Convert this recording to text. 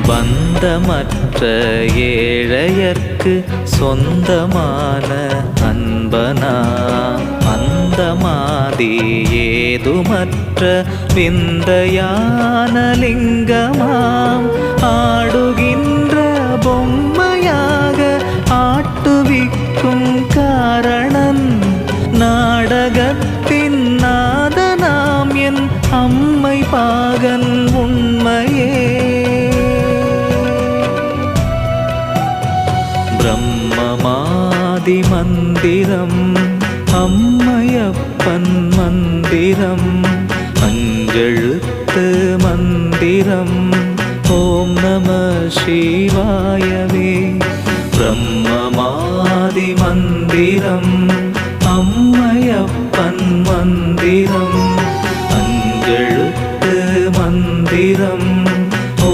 பந்தமற்ற ஏழையர்க்கு சொந்தமான அன்பனா அந்தமாதி ஏதுமற்ற விந்தையான லிங்கமாம் ஆடுகின்ற பொம்மையாக ஆட்டுவிக்கும் காரணன் நாடகத்தின் நாதனாம் என் அம்மை பாகன் உண்மையே. பிரம்மமாதி மந்திரம் அம்மையப்பன் மந்திரம் அஞ்செழுத்து மந்திரம் ஓம் நம சிவாயவே. பிரம்மமாதி மந்திரம்